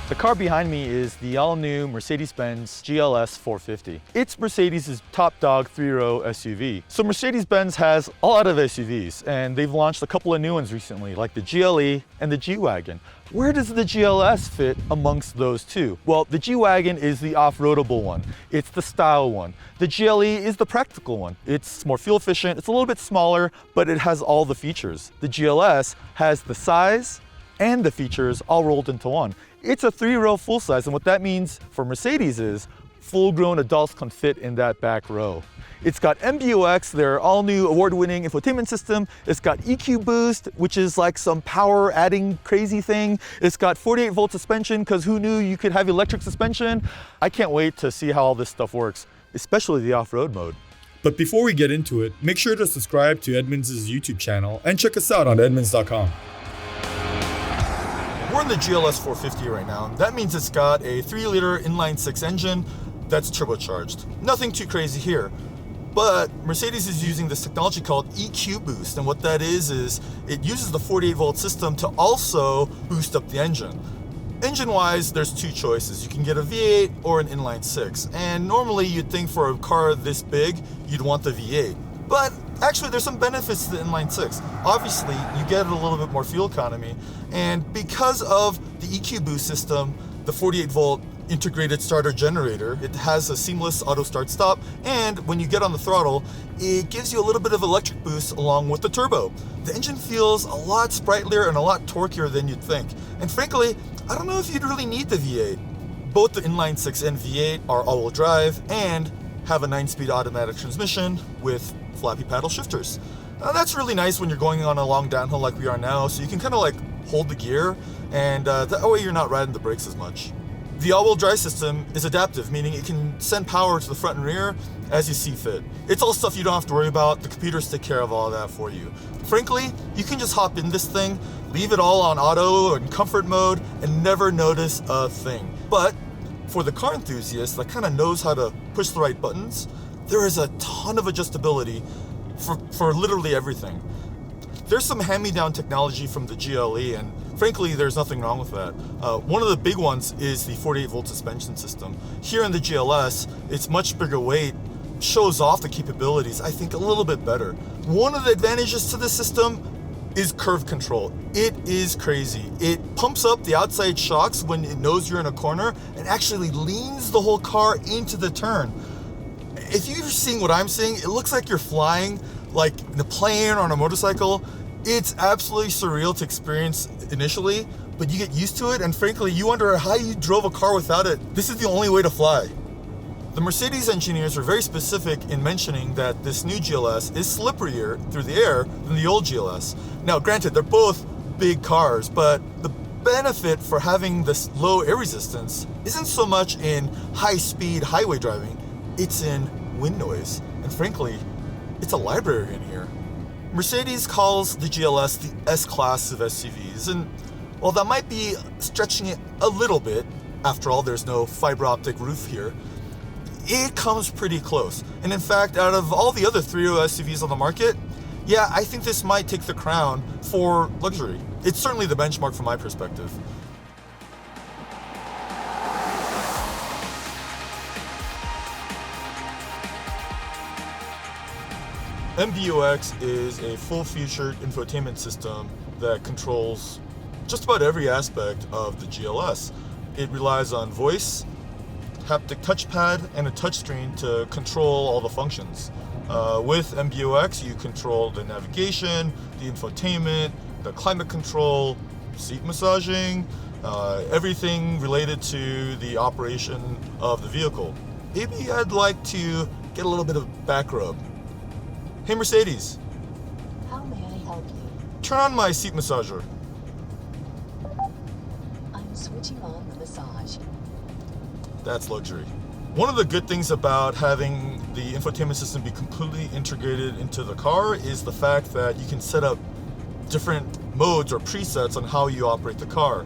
The car behind me is the all-new Mercedes-Benz GLS 450. It's Mercedes' top dog three-row SUV. So Mercedes-Benz has a lot of SUVs, and they've launched a couple of new ones recently, like the GLE and the G-Wagon. Where does the GLS fit amongst those two? Well, the G-Wagon is the off-roadable one. It's the style one. The GLE is the practical one. It's more fuel efficient, it's a little bit smaller, but it has all the features. The GLS has the size and the features all rolled into one. It's a three-row full size, and what that means for Mercedes is full-grown adults can fit in that back row. It's got MBUX, their all-new award-winning infotainment system. It's got EQ Boost, which is like some power-adding crazy thing. It's got 48-volt suspension, because who knew you could have electric suspension? I can't wait to see how all this stuff works, especially the off-road mode. But before we get into it, make sure to subscribe to Edmunds' YouTube channel and check us out on edmunds.com. We're in the GLS 450 right now. That means it's got a 3-liter inline-6 engine that's turbocharged. Nothing too crazy here. But Mercedes is using this technology called EQ Boost, and what that is it uses the 48-volt system to also boost up the engine. Engine-wise, there's two choices. You can get a V8 or an inline-6, and normally you'd think for a car this big, you'd want the V8. But actually, there's some benefits to the inline-6. Obviously, you get a little bit more fuel economy, and because of the EQ Boost system, the 48-volt integrated starter generator, it has a seamless auto start stop, and when you get on the throttle, it gives you a little bit of electric boost along with the turbo. The engine feels a lot sprightlier and a lot torquier than you'd think, and frankly, I don't know if you'd really need the V8. Both the inline-6 and V8 are all-wheel drive and have a 9-speed automatic transmission with flappy paddle shifters. That's really nice when you're going on a long downhill like we are now, so you can kind of like hold the gear, and that way you're not riding the brakes as much. The all-wheel drive system is adaptive, meaning it can send power to the front and rear as you see fit. It's all stuff you don't have to worry about. The computers take care of all that for you. Frankly, you can just hop in this thing, leave it all on auto and comfort mode, and never notice a thing. But for the car enthusiast that kind of knows how to push the right buttons, there is a ton of adjustability for literally everything. There's some hand-me-down technology from the GLE, and frankly, there's nothing wrong with that. One of the big ones is the 48-volt suspension system. Here in the GLS, it's much bigger weight, shows off the capabilities, I think, a little bit better. One of the advantages to the system is curve control. It is crazy. It pumps up the outside shocks when it knows you're in a corner and actually leans the whole car into the turn. If you're seeing what I'm seeing, it looks like you're flying like in a plane or on a motorcycle. It's absolutely surreal to experience initially, but you get used to it, and frankly, you wonder how you drove a car without it. This is the only way to fly. The Mercedes engineers are very specific in mentioning that this new GLS is slipperier through the air than the old GLS. Now, granted, they're both big cars, but the benefit for having this low air resistance isn't so much in high-speed highway driving, it's in wind noise. And frankly, it's a library in here. Mercedes calls the GLS the S-Class of SUVs, and while that might be stretching it a little bit, after all, there's no fiber optic roof here, it comes pretty close. And in fact, out of all the other three-row SUVs on the market, yeah, I think this might take the crown for luxury. It's certainly the benchmark from my perspective. MBUX is a full-featured infotainment system that controls just about every aspect of the GLS. It relies on voice, haptic touchpad, and a touchscreen to control all the functions. With MBUX, you control the navigation, the infotainment, the climate control, seat massaging, everything related to the operation of the vehicle. Maybe I'd like to get a little bit of back rub. Hey Mercedes. How may I help you? Turn on my seat massager. I'm switching on the massage. That's luxury. One of the good things about having the infotainment system be completely integrated into the car is the fact that you can set up different modes or presets on how you operate the car.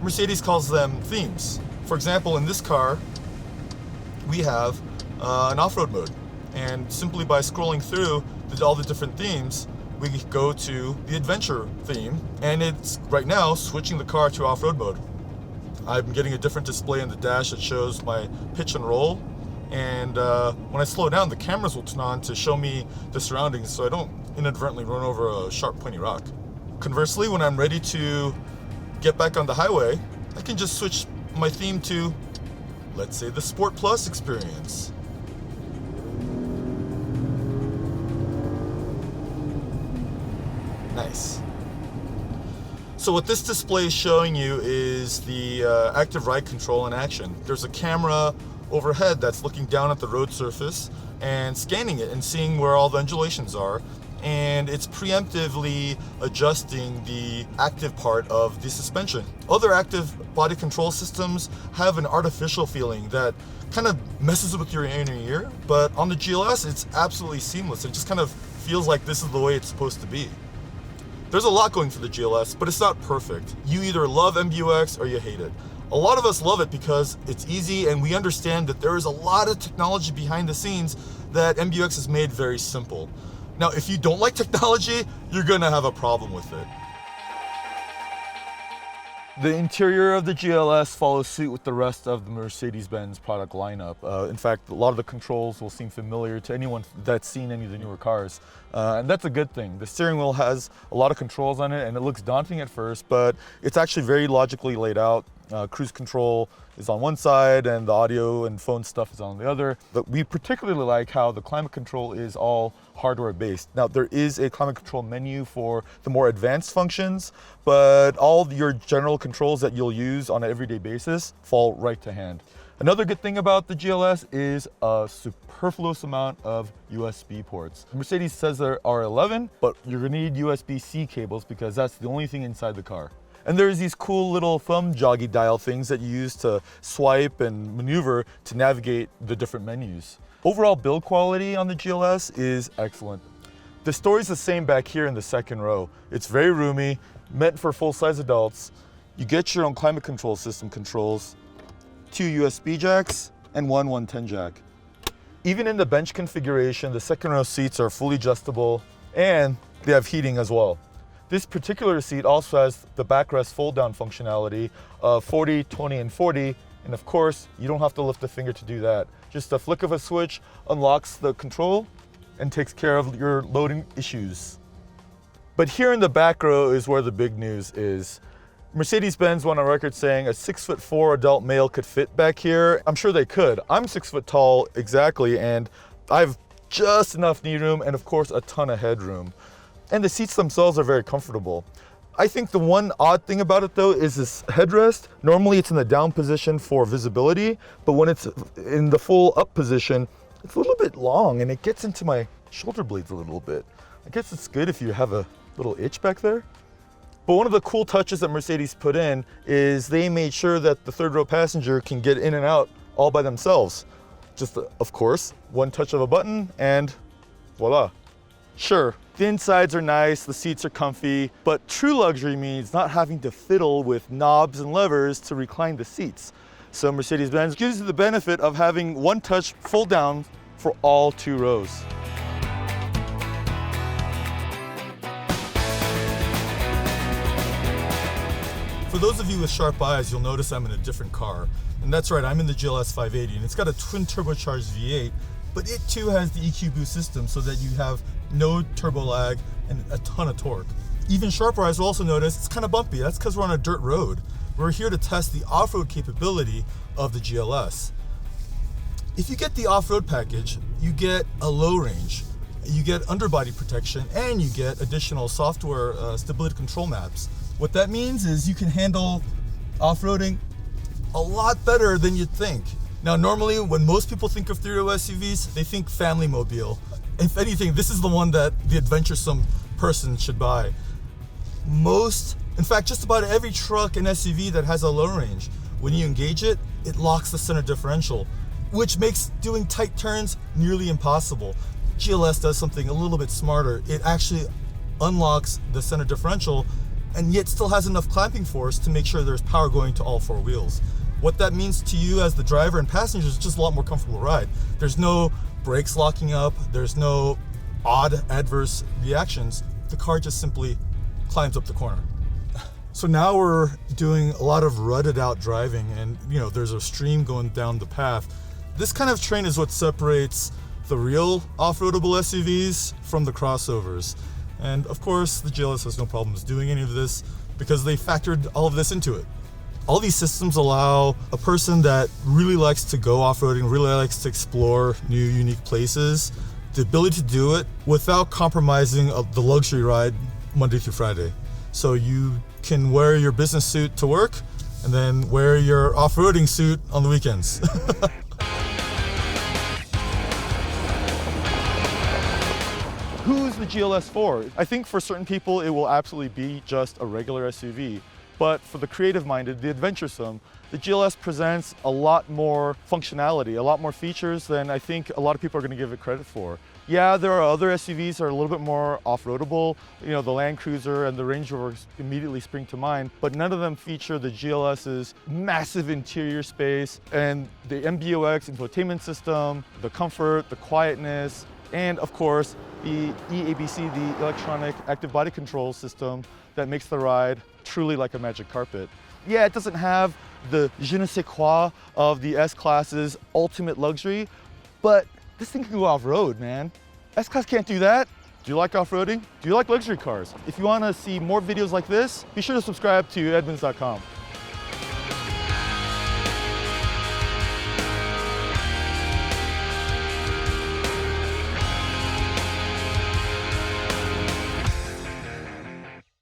Mercedes calls them themes. For example, in this car, we have an off-road mode. And simply by scrolling through all the different themes, we go to the adventure theme, and it's right now switching the car to off-road mode. I'm getting a different display in the dash that shows my pitch and roll. And when I slow down, the cameras will turn on to show me the surroundings so I don't inadvertently run over a sharp, pointy rock. Conversely, when I'm ready to get back on the highway, I can just switch my theme to, let's say, the Sport Plus experience. Nice. So what this display is showing you is the active ride control in action. There's a camera overhead that's looking down at the road surface and scanning it and seeing where all the undulations are. And it's preemptively adjusting the active part of the suspension. Other active body control systems have an artificial feeling that kind of messes with your inner ear, but on the GLS, it's absolutely seamless. It just kind of feels like this is the way it's supposed to be. There's a lot going for the GLS, but it's not perfect. You either love MBUX or you hate it. A lot of us love it because it's easy and we understand that there is a lot of technology behind the scenes that MBUX has made very simple. Now, if you don't like technology, you're gonna have a problem with it. The interior of the GLS follows suit with the rest of the Mercedes-Benz product lineup. In fact, a lot of the controls will seem familiar to anyone that's seen any of the newer cars. And that's a good thing. The steering wheel has a lot of controls on it and it looks daunting at first, but it's actually very logically laid out. Cruise control is on one side and the audio and phone stuff is on the other. But we particularly like how the climate control is all hardware based. Now there is a climate control menu for the more advanced functions, but all your general controls that you'll use on an everyday basis fall right to hand. Another good thing about the GLS is a superfluous amount of USB ports. Mercedes says there are 11, but you're gonna need USB-C cables because that's the only thing inside the car. And there's these cool little thumb joggy dial things that you use to swipe and maneuver to navigate the different menus. Overall build quality on the GLS is excellent. The story's the same back here in the second row. It's very roomy, meant for full-size adults. You get your own climate control system controls, 2 USB jacks, and one 110 jack. Even in the bench configuration, the second row seats are fully adjustable and they have heating as well. This particular seat also has the backrest fold-down functionality of 40, 20, and 40, and of course, you don't have to lift a finger to do that. Just a flick of a switch unlocks the control and takes care of your loading issues. But here in the back row is where the big news is. Mercedes-Benz went on record saying a 6'4" adult male could fit back here. I'm sure they could. I'm 6 foot tall exactly, and I have just enough knee room and of course a ton of headroom. And the seats themselves are very comfortable. I think the one odd thing about it though is this headrest. Normally it's in the down position for visibility, but when it's in the full up position, it's a little bit long and it gets into my shoulder blades a little bit. I guess it's good if you have a little itch back there. But one of the cool touches that Mercedes put in is they made sure that the third row passenger can get in and out all by themselves. Just, of course, one touch of a button and voila. Sure, the insides are nice, the seats are comfy, but true luxury means not having to fiddle with knobs and levers to recline the seats. So Mercedes-Benz gives you the benefit of having one touch full down for all 2 rows. For those of you with sharp eyes, you'll notice I'm in a different car. And that's right, I'm in the GLS 580, and it's got a twin turbocharged V8, but it too has the EQ boost system so that you have no turbo lag and a ton of torque. Even sharper eyes will also notice it's kind of bumpy. That's because we're on a dirt road. We're here to test the off-road capability of the GLS. If you get the off-road package, you get a low range, you get underbody protection, and you get additional software stability control maps. What that means is you can handle off-roading a lot better than you'd think. Now, normally when most people think of three-row SUVs, they think family mobile. If anything, this is the one that the adventuresome person should buy. In fact, just about every truck and SUV that has a low range, when you engage it, it locks the center differential, which makes doing tight turns nearly impossible. GLS does something a little bit smarter. It actually unlocks the center differential and yet still has enough clamping force to make sure there's power going to all 4 wheels. What that means to you as the driver and passengers is just a lot more comfortable ride. There's no brakes locking up, there's no odd adverse reactions. The car just simply climbs up the corner. So now we're doing a lot of rutted out driving, and there's a stream going down the path. This kind of terrain is what separates the real off-roadable SUVs from the crossovers. And of course, the GLS has no problems doing any of this because they factored all of this into it. All these systems allow a person that really likes to go off-roading, really likes to explore new, unique places, the ability to do it without compromising the luxury ride Monday through Friday. So you can wear your business suit to work and then wear your off-roading suit on the weekends. Who's the GLS for? I think for certain people it will absolutely be just a regular SUV. But for the creative-minded, the adventuresome, the GLS presents a lot more functionality, a lot more features than I think a lot of people are going to give it credit for. Yeah, there are other SUVs that are a little bit more off-roadable. The Land Cruiser and the Range Rover immediately spring to mind, but none of them feature the GLS's massive interior space and the MBUX infotainment system, the comfort, the quietness, and of course, the EABC, the electronic active body control system that makes the ride truly like a magic carpet. Yeah, it doesn't have the je ne sais quoi of the S-Class's ultimate luxury, but this thing can go off-road, man. S-Class can't do that. Do you like off-roading? Do you like luxury cars? If you want to see more videos like this, be sure to subscribe to edmunds.com.